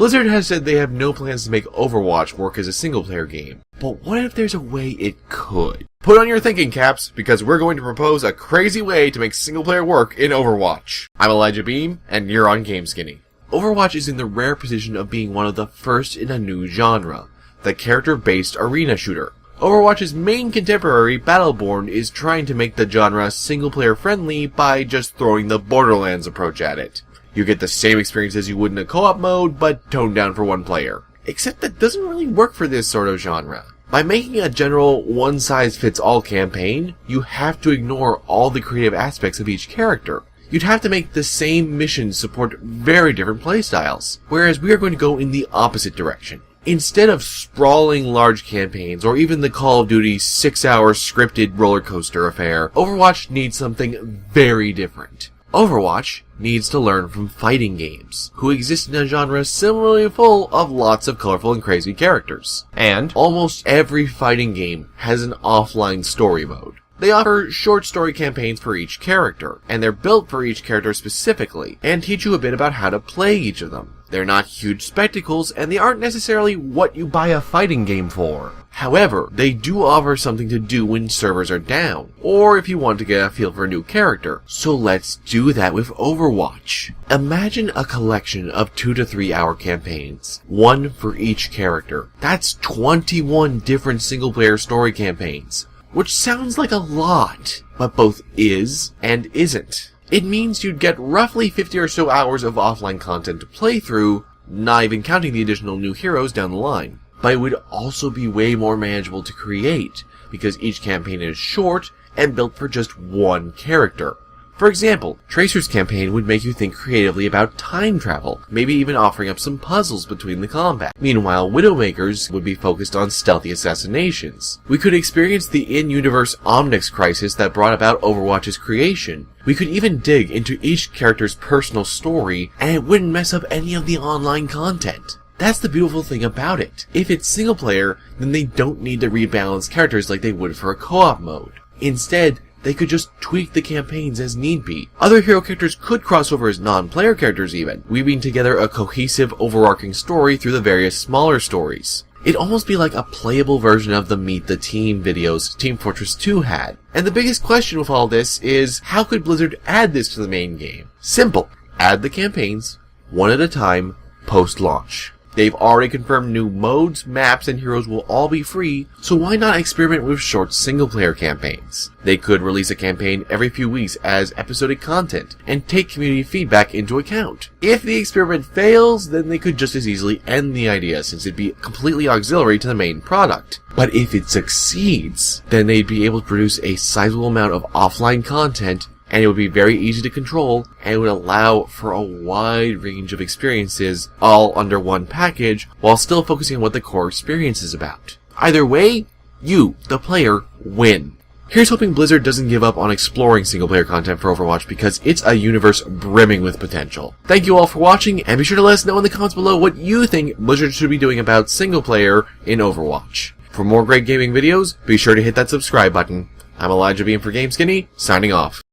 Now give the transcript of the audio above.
Blizzard has said they have no plans to make Overwatch work as a single-player game. But what if there's a way it could? Put on your thinking caps, because we're going to propose a crazy way to make single-player work in Overwatch. I'm Elijah Beam, and you're on GameSkinny. Overwatch is in the rare position of being one of the first in a new genre, the character-based arena shooter. Overwatch's main contemporary, Battleborn, is trying to make the genre single-player friendly by just throwing the Borderlands approach at it. You get the same experience as you would in a co-op mode, but toned down for one player. Except that doesn't really work for this sort of genre. By making a general one-size-fits-all campaign, you have to ignore all the creative aspects of each character. You'd have to make the same missions support very different playstyles, whereas we are going to go in the opposite direction. Instead of sprawling large campaigns, or even the Call of Duty 6-hour scripted roller coaster affair, Overwatch needs something very different. Overwatch needs to learn from fighting games, who exist in a genre similarly full of lots of colorful and crazy characters. And almost every fighting game has an offline story mode. They offer short story campaigns for each character, and they're built for each character specifically, and teach you a bit about how to play each of them. They're not huge spectacles, and they aren't necessarily what you buy a fighting game for. However, they do offer something to do when servers are down, or if you want to get a feel for a new character. So let's do that with Overwatch. Imagine a collection of 2 to 3 hour campaigns, one for each character. That's 21 different single player story campaigns, which sounds like a lot, but both is and isn't. It means you'd get roughly 50 or so hours of offline content to play through, not even counting the additional new heroes down the line. But it would also be way more manageable to create, because each campaign is short and built for just one character. For example, Tracer's campaign would make you think creatively about time travel, maybe even offering up some puzzles between the combat. Meanwhile, Widowmaker's would be focused on stealthy assassinations. We could experience the in-universe Omnix crisis that brought about Overwatch's creation. We could even dig into each character's personal story, and it wouldn't mess up any of the online content. That's the beautiful thing about it. If it's single player, then they don't need to rebalance characters like they would for a co-op mode. Instead, they could just tweak the campaigns as need be. Other hero characters could cross over as non-player characters even, weaving together a cohesive, overarching story through the various smaller stories. It'd almost be like a playable version of the Meet the Team videos Team Fortress 2 had. And the biggest question with all this is, how could Blizzard add this to the main game? Simple. Add the campaigns, one at a time, post-launch. They've already confirmed new modes, maps, and heroes will all be free, so why not experiment with short single-player campaigns? They could release a campaign every few weeks as episodic content, and take community feedback into account. If the experiment fails, then they could just as easily end the idea, since it'd be completely auxiliary to the main product. But if it succeeds, then they'd be able to produce a sizable amount of offline content, and it would be very easy to control, and it would allow for a wide range of experiences all under one package, while still focusing on what the core experience is about. Either way, you, the player, win. Here's hoping Blizzard doesn't give up on exploring single-player content for Overwatch, because it's a universe brimming with potential. Thank you all for watching, and be sure to let us know in the comments below what you think Blizzard should be doing about single-player in Overwatch. For more great gaming videos, be sure to hit that subscribe button. I'm Elijah Beam for GameSkinny, signing off.